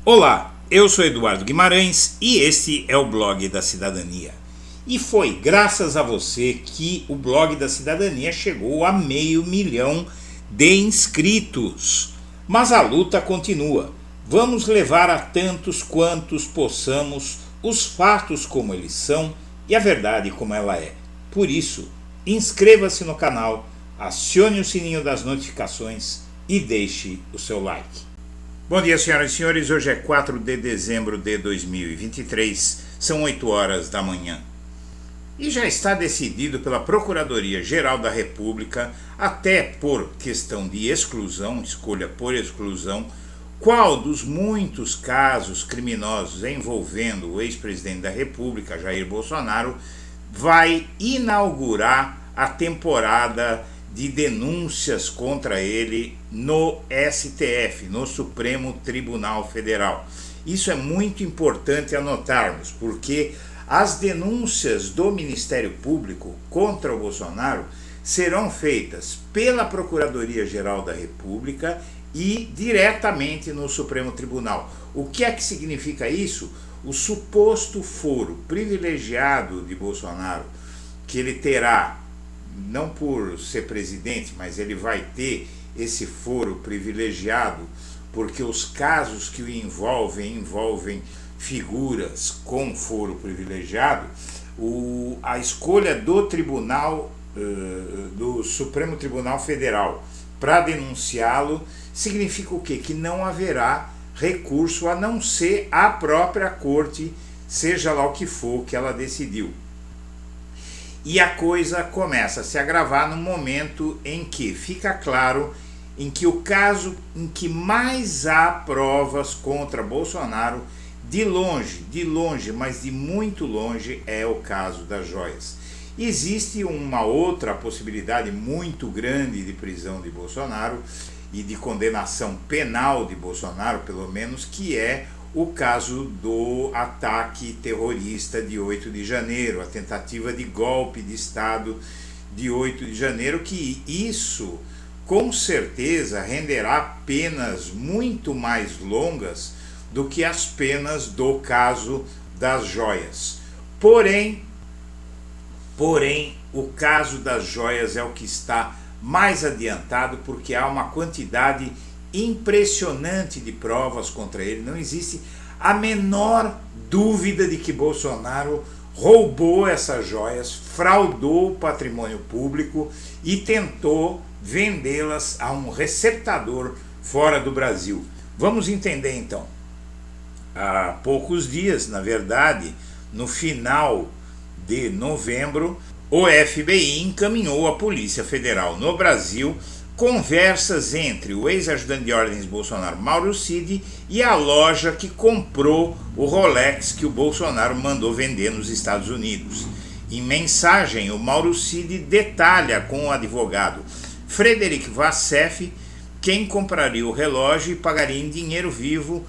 Olá, eu sou Eduardo Guimarães e este é o Blog da Cidadania. E foi graças a você que o Blog da Cidadania chegou a 500 mil de inscritos. Mas a luta continua. Vamos levar a tantos quantos possamos os fatos como eles são e a verdade como ela é. Por isso, inscreva-se no canal, acione o sininho das notificações e deixe o seu like. Bom dia, senhoras e senhores. Hoje é 4 de dezembro de 2023, são 8 horas da manhã. E já está decidido pela Procuradoria-Geral da República, até por questão de exclusão, escolha por exclusão, qual dos muitos casos criminosos envolvendo o ex-presidente da República, Jair Bolsonaro, vai inaugurar a temporada de denúncias contra ele no STF, no Supremo Tribunal Federal. Isso é muito importante anotarmos, porque as denúncias do Ministério Público contra o Bolsonaro serão feitas pela Procuradoria-Geral da República e diretamente no Supremo Tribunal. O que é que significa isso? O suposto foro privilegiado de Bolsonaro, que ele terá, não por ser presidente, mas ele vai ter esse foro privilegiado porque os casos que o envolvem figuras com foro privilegiado. A escolha do Tribunal, do Supremo Tribunal Federal para denunciá-lo significa o quê? Que não haverá recurso a não ser a própria corte, seja lá o que for que ela decidiu. E a coisa começa a se agravar no momento em que fica claro em que o caso em que mais há provas contra Bolsonaro, de longe, mas de muito longe, é o caso das joias. Existe uma outra possibilidade muito grande de prisão de Bolsonaro e de condenação penal de Bolsonaro, pelo menos, que é o caso do ataque terrorista de 8 de janeiro, a tentativa de golpe de Estado de 8 de janeiro, que isso com certeza renderá penas muito mais longas do que as penas do caso das joias. Porém, o caso das joias é o que está mais adiantado, porque há uma quantidade impressionante de provas contra ele. Não existe a menor dúvida de que Bolsonaro roubou essas joias, fraudou o patrimônio público e tentou vendê-las a um receptador fora do Brasil. Vamos entender então. Há poucos dias, na verdade, no final de novembro, o FBI encaminhou à Polícia Federal no Brasil conversas entre o ex-ajudante de ordens Bolsonaro, Mauro Cid, e a loja que comprou o Rolex que o Bolsonaro mandou vender nos Estados Unidos. Em mensagem, o Mauro Cid detalha com o advogado Frederic Vassef quem compraria o relógio e pagaria em dinheiro vivo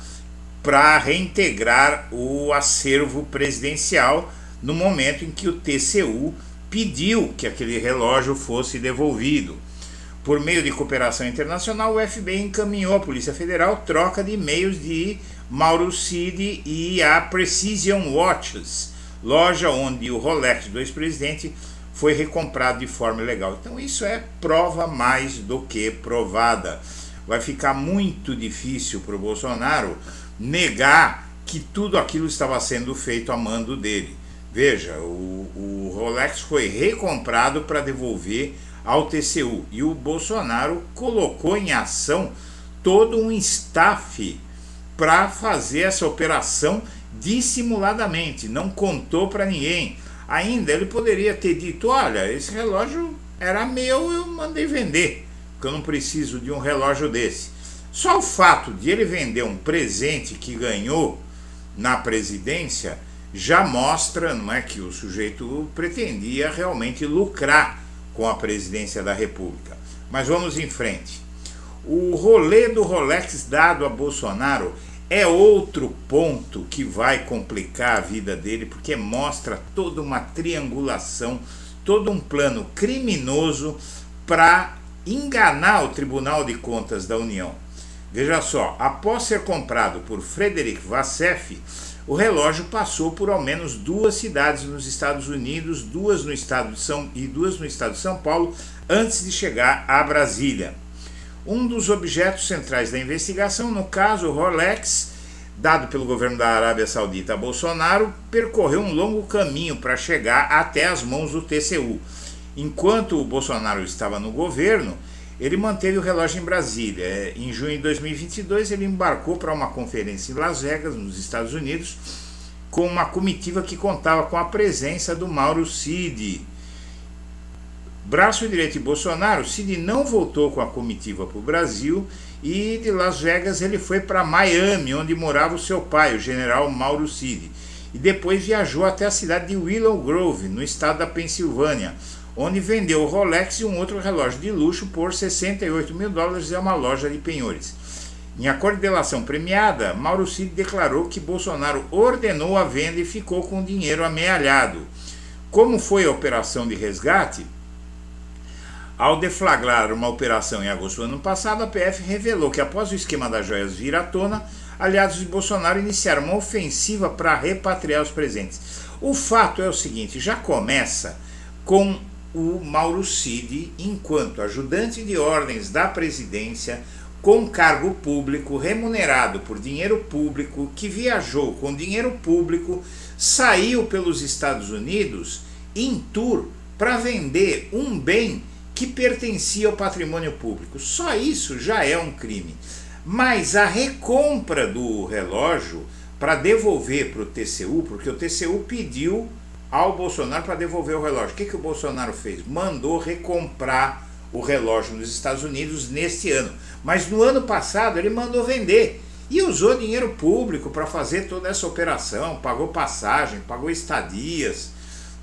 para reintegrar o acervo presidencial no momento em que o TCU pediu que aquele relógio fosse devolvido. Por meio de cooperação internacional, o FBI encaminhou à Polícia Federal troca de e-mails de Mauro Cid e a Precision Watches, loja onde o Rolex do ex-presidente foi recomprado de forma ilegal. Então isso é prova mais do que provada. Vai ficar muito difícil para o Bolsonaro negar que tudo aquilo estava sendo feito a mando dele. Veja, o Rolex foi recomprado para devolver ao TCU e o Bolsonaro colocou em ação todo um staff para fazer essa operação dissimuladamente, não contou para ninguém. Ainda ele poderia ter dito: olha, esse relógio era meu, eu mandei vender, porque eu não preciso de um relógio desse. Só o fato de ele vender um presente que ganhou na presidência já mostra, não é, que o sujeito pretendia realmente lucrar com a presidência da República. Mas vamos em frente. O rolê do Rolex dado a Bolsonaro é outro ponto que vai complicar a vida dele, porque mostra toda uma triangulação, todo um plano criminoso para enganar o Tribunal de Contas da União. Veja só, após ser comprado por Frederic Vassef, o relógio passou por ao menos 2 cidades nos Estados Unidos, 2 no estado de São Paulo, antes de chegar a Brasília. Um dos objetos centrais da investigação, no caso o Rolex, dado pelo governo da Arábia Saudita a Bolsonaro, percorreu um longo caminho para chegar até as mãos do TCU. Enquanto o Bolsonaro estava no governo, ele manteve o relógio em Brasília. Em junho de 2022, ele embarcou para uma conferência em Las Vegas, nos Estados Unidos, com uma comitiva que contava com a presença do Mauro Cid. Braço direito de Bolsonaro, Cid não voltou com a comitiva para o Brasil e de Las Vegas ele foi para Miami, onde morava o seu pai, o general Mauro Cid. E depois viajou até a cidade de Willow Grove, no estado da Pensilvânia, onde vendeu o Rolex e um outro relógio de luxo por $68 mil a uma loja de penhores. Em acordo de delação premiada, Mauro Cid declarou que Bolsonaro ordenou a venda e ficou com o dinheiro amealhado. Como foi a operação de resgate? Ao deflagrar uma operação em agosto do ano passado, a PF revelou que após o esquema das joias vir à tona, aliados de Bolsonaro iniciaram uma ofensiva para repatriar os presentes. O fato é o seguinte, já começa com o Mauro Cid, enquanto ajudante de ordens da presidência, com cargo público, remunerado por dinheiro público, que viajou com dinheiro público, saiu pelos Estados Unidos em tour para vender um bem que pertencia ao patrimônio público. Só isso já é um crime. Mas a recompra do relógio para devolver para o TCU, porque o TCU pediu ao Bolsonaro para devolver o relógio. O que o Bolsonaro fez? Mandou recomprar o relógio nos Estados Unidos neste ano. Mas no ano passado ele mandou vender e usou dinheiro público para fazer toda essa operação, pagou passagem, pagou estadias,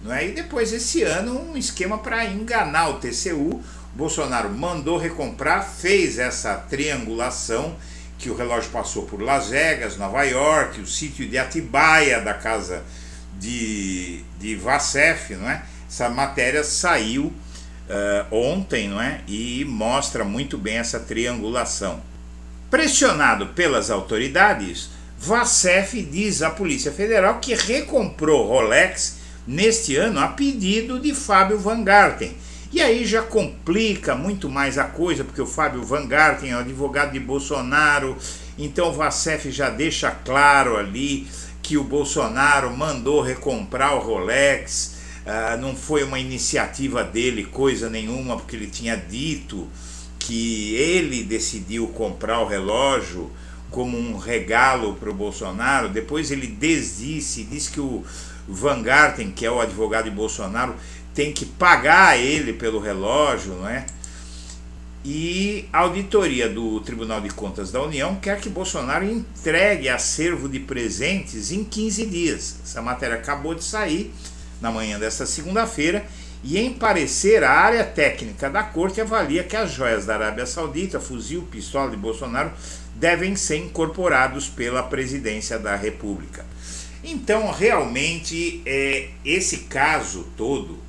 não é? E depois esse ano um esquema para enganar o TCU. Bolsonaro mandou recomprar, fez essa triangulação, que o relógio passou por Las Vegas, Nova York, o sítio de Atibaia da casa de Vassef, não é? Essa matéria saiu ontem, não é? E mostra muito bem essa triangulação. Pressionado pelas autoridades, Vassef diz à Polícia Federal que recomprou Rolex neste ano a pedido de Fábio Van Garten. E aí já complica muito mais a coisa, porque o Fábio Van Garten é o advogado de Bolsonaro, então o Vassef já deixa claro ali que o Bolsonaro mandou recomprar o Rolex, não foi uma iniciativa dele, coisa nenhuma, porque ele tinha dito que ele decidiu comprar o relógio como um regalo para o Bolsonaro. Depois ele disse que o Van Garten, que é o advogado de Bolsonaro, tem que pagar ele pelo relógio, não é? E a auditoria do Tribunal de Contas da União quer que Bolsonaro entregue acervo de presentes em 15 dias. Essa matéria acabou de sair na manhã desta segunda-feira e, em parecer, a área técnica da corte avalia que as joias da Arábia Saudita, fuzil, pistola de Bolsonaro, devem ser incorporados pela presidência da República. Então, realmente, esse caso todo,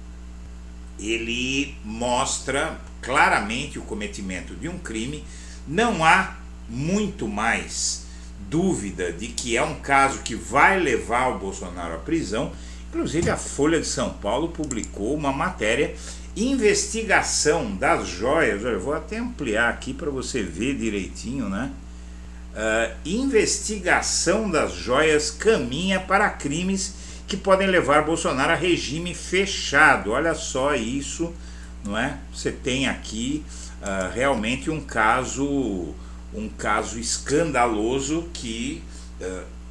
ele mostra claramente o cometimento de um crime. Não há muito mais dúvida de que é um caso que vai levar o Bolsonaro à prisão. Inclusive a Folha de São Paulo publicou uma matéria, investigação das joias. Olha, eu vou até ampliar aqui para você ver direitinho, né? Investigação das joias caminha para crimes que podem levar Bolsonaro a regime fechado. Olha só isso, não é? Você tem aqui realmente um caso escandaloso que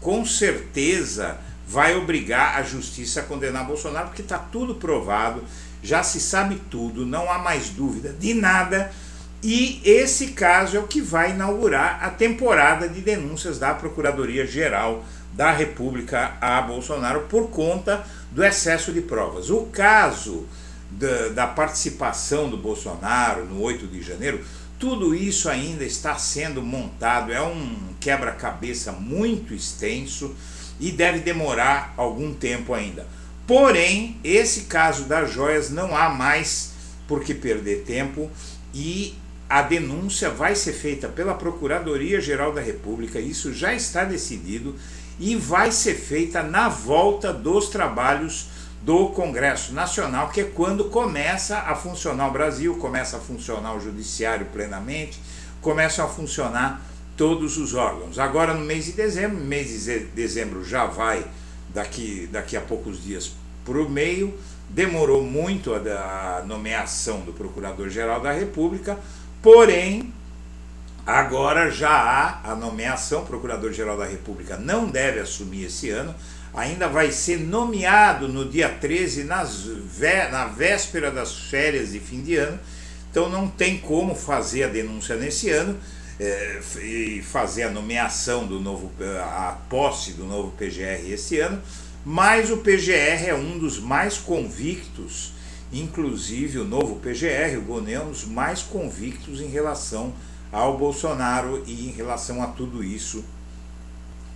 com certeza vai obrigar a justiça a condenar Bolsonaro, porque está tudo provado, já se sabe tudo, não há mais dúvida de nada. E esse caso é o que vai inaugurar a temporada de denúncias da Procuradoria-Geral da República a Bolsonaro por conta do excesso de provas. O caso da participação do Bolsonaro no 8 de janeiro, tudo isso ainda está sendo montado, é um quebra-cabeça muito extenso e deve demorar algum tempo ainda. Porém, esse caso das joias não há mais por que perder tempo e a denúncia vai ser feita pela Procuradoria-Geral da República, isso já está decidido, e vai ser feita na volta dos trabalhos do Congresso Nacional, que é quando começa a funcionar o Brasil, começa a funcionar o Judiciário plenamente, começam a funcionar todos os órgãos. Agora no mês de dezembro já vai, daqui a poucos dias, para o meio. Demorou muito a nomeação do Procurador-Geral da República, porém, agora já há a nomeação. O Procurador-Geral da República não deve assumir esse ano, ainda vai ser nomeado no dia 13, na véspera das férias de fim de ano, então não tem como fazer a denúncia nesse ano e fazer a nomeação a posse do novo PGR esse ano, mas o PGR é um dos mais convictos, inclusive o novo PGR, o Gonê, é um dos mais convictos em relação ao Bolsonaro e em relação a tudo isso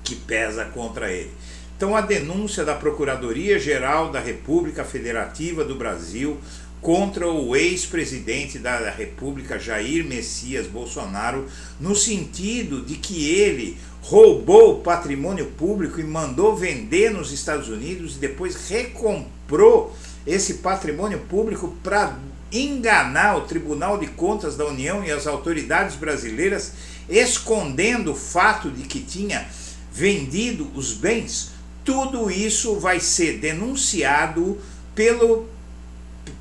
que pesa contra ele. Então a denúncia da Procuradoria-Geral da República Federativa do Brasil contra o ex-presidente da República, Jair Messias Bolsonaro, no sentido de que ele roubou o patrimônio público e mandou vender nos Estados Unidos e depois recomprou esse patrimônio público para enganar o Tribunal de Contas da União e as autoridades brasileiras, escondendo o fato de que tinha vendido os bens. Tudo isso vai ser denunciado pelo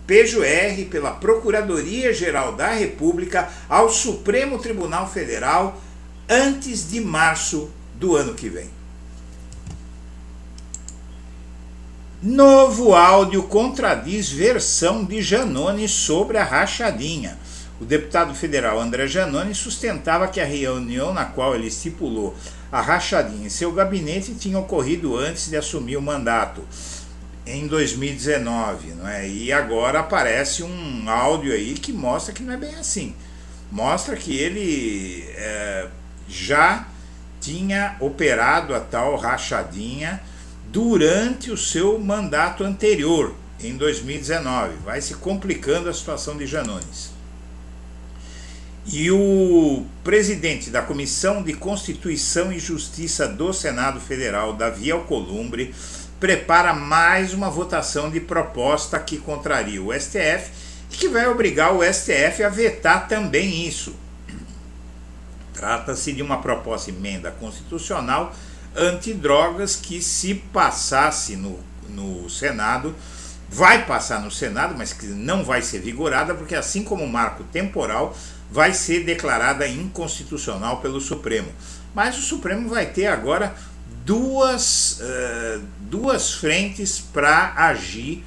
PGR, pela Procuradoria-Geral da República, ao Supremo Tribunal Federal, antes de março do ano que vem. Novo áudio contradiz versão de Giannone sobre a rachadinha. O deputado federal André Giannone sustentava que a reunião na qual ele estipulou a rachadinha em seu gabinete tinha ocorrido antes de assumir o mandato, em 2019, não é? E agora aparece um áudio aí que mostra que não é bem assim. Mostra que ele já tinha operado a tal rachadinha durante o seu mandato anterior, em 2019. Vai se complicando a situação de Giannone. E o presidente da Comissão de Constituição e Justiça do Senado Federal, Davi Alcolumbre, prepara mais uma votação de proposta que contraria o STF e que vai obrigar o STF a vetar também isso. Trata-se de uma proposta de emenda constitucional antidrogas que, se passasse no Senado, vai passar no Senado, mas que não vai ser vigorada, porque assim como o marco temporal, vai ser declarada inconstitucional pelo Supremo. Mas o Supremo vai ter agora duas frentes para agir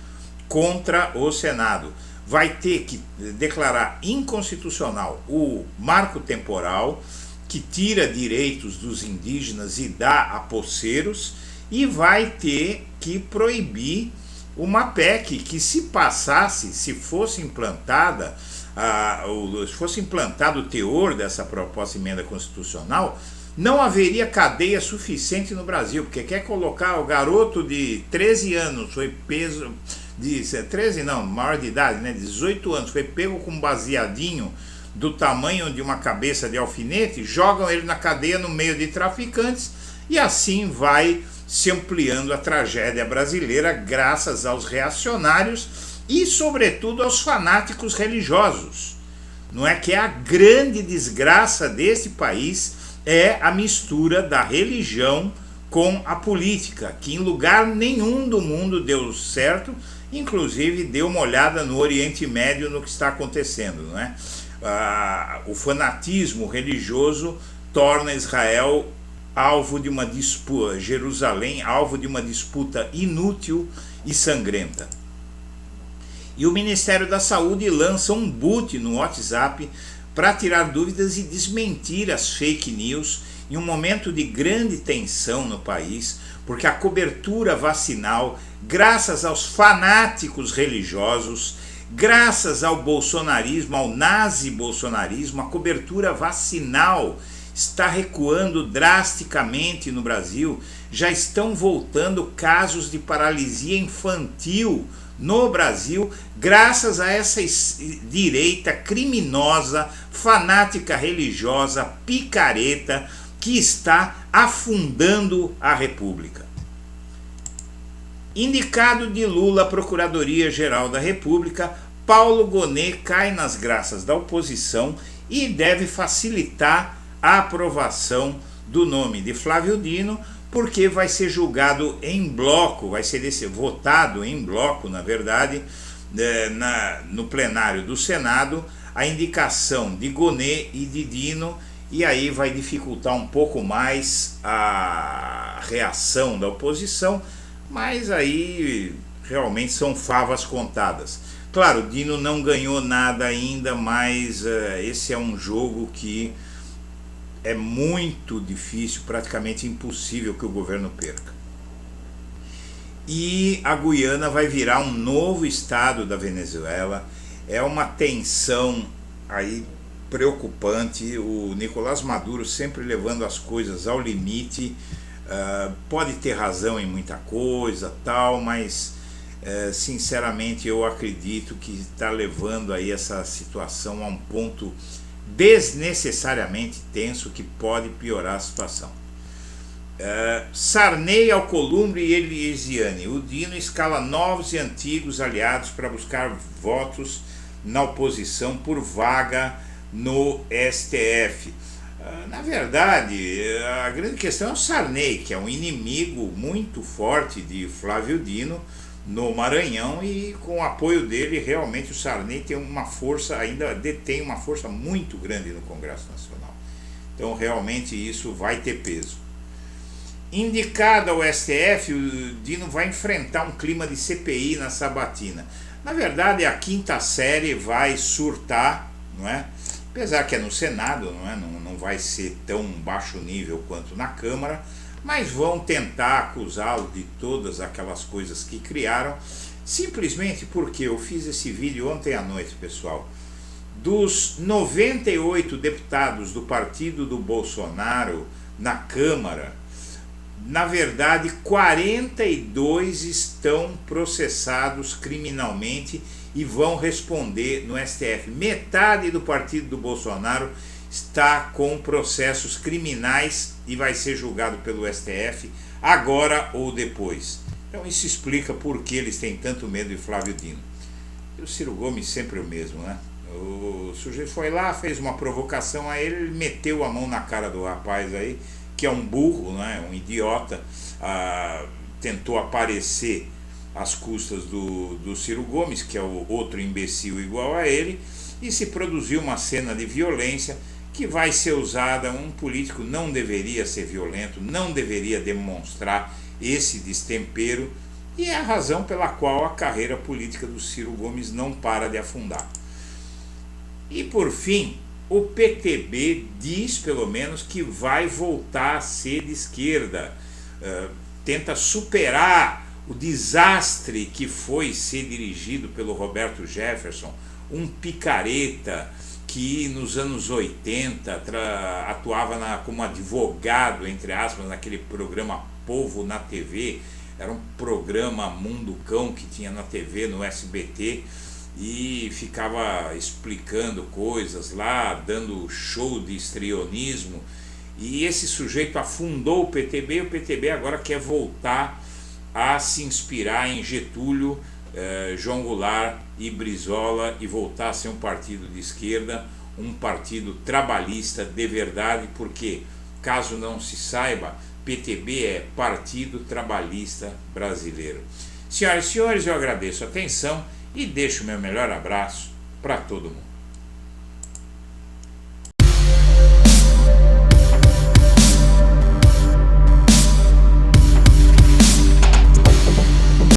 contra o Senado. Vai ter que declarar inconstitucional o marco temporal, que tira direitos dos indígenas e dá a poceiros, e vai ter que proibir uma PEC que, se passasse, se fosse implantada, se fosse implantado o teor dessa proposta de emenda constitucional, não haveria cadeia suficiente no Brasil, porque quer colocar o garoto de 13 anos, foi preso, 13 não, maior de idade, né, 18 anos, foi pego com um baseadinho do tamanho de uma cabeça de alfinete, jogam ele na cadeia no meio de traficantes, e assim vai se ampliando a tragédia brasileira graças aos reacionários e, sobretudo, aos fanáticos religiosos. Não é que a grande desgraça desse país é a mistura da religião com a política, que em lugar nenhum do mundo deu certo, inclusive deu uma olhada no Oriente Médio no que está acontecendo, não é? O fanatismo religioso torna Israel alvo de uma disputa, Jerusalém alvo de uma disputa inútil e sangrenta. E o Ministério da Saúde lança um boot no WhatsApp para tirar dúvidas e desmentir as fake news em um momento de grande tensão no país, porque a cobertura vacinal, graças aos fanáticos religiosos, graças ao bolsonarismo, ao nazi-bolsonarismo, a cobertura vacinal está recuando drasticamente no Brasil. Já estão voltando casos de paralisia infantil no Brasil, graças a essa direita criminosa, fanática religiosa, picareta, que está afundando a República. Indicado de Lula à Procuradoria-Geral da República, Paulo Gonet cai nas graças da oposição e deve facilitar a aprovação do nome de Flávio Dino, porque vai ser julgado em bloco, vai ser votado em bloco, na verdade, no plenário do Senado, a indicação de Gonet e de Dino, e aí vai dificultar um pouco mais a reação da oposição, mas aí realmente são favas contadas. Claro, Dino não ganhou nada ainda, mas esse é um jogo que é muito difícil, praticamente impossível que o governo perca. E a Guiana vai virar um novo estado da Venezuela, é uma tensão aí preocupante, o Nicolás Maduro sempre levando as coisas ao limite, pode ter razão em muita coisa, tal, mas sinceramente eu acredito que está levando aí essa situação a um ponto desnecessariamente tenso que pode piorar a situação. Sarney, Alcolumbre e Elisiane. O Dino escala novos e antigos aliados para buscar votos na oposição por vaga no STF. Na verdade, a grande questão é o Sarney, que é um inimigo muito forte de Flávio Dino no Maranhão, e com o apoio dele, realmente o Sarney tem uma força, ainda detém uma força muito grande no Congresso Nacional. Então realmente isso vai ter peso. Indicado ao STF, o Dino vai enfrentar um clima de CPI na sabatina. Na verdade, a quinta série vai surtar, não é? Apesar que é no Senado, não é? Não vai ser tão baixo nível quanto na Câmara, mas vão tentar acusá-lo de todas aquelas coisas que criaram, simplesmente porque eu fiz esse vídeo ontem à noite, pessoal. Dos 98 deputados do partido do Bolsonaro na Câmara, na verdade 42 estão processados criminalmente e vão responder no STF. Metade do partido do Bolsonaro está com processos criminais e vai ser julgado pelo STF agora ou depois. Então isso explica por que eles têm tanto medo de Flávio Dino. E o Ciro Gomes sempre o mesmo, né? O sujeito foi lá, fez uma provocação a ele, ele meteu a mão na cara do rapaz aí, que é um burro, né? Um idiota, tentou aparecer às custas do Ciro Gomes, que é o outro imbecil igual a ele, e se produziu uma cena de violência que vai ser usada. Um político não deveria ser violento, não deveria demonstrar esse destempero, e é a razão pela qual a carreira política do Ciro Gomes não para de afundar. E por fim, o PTB diz pelo menos que vai voltar a ser de esquerda, tenta superar o desastre que foi ser dirigido pelo Roberto Jefferson, um picareta que nos anos 80 atuava como advogado, entre aspas, naquele programa Povo na TV. Era um programa Mundo Cão que tinha na TV, no SBT, e ficava explicando coisas lá, dando show de histrionismo, e esse sujeito afundou o PTB, e o PTB agora quer voltar a se inspirar em Getúlio, João Goulart e Brizola, e voltar a ser um partido de esquerda, um partido trabalhista de verdade, porque, caso não se saiba, PTB é Partido Trabalhista Brasileiro. Senhoras e senhores, eu agradeço a atenção e deixo o meu melhor abraço para todo mundo.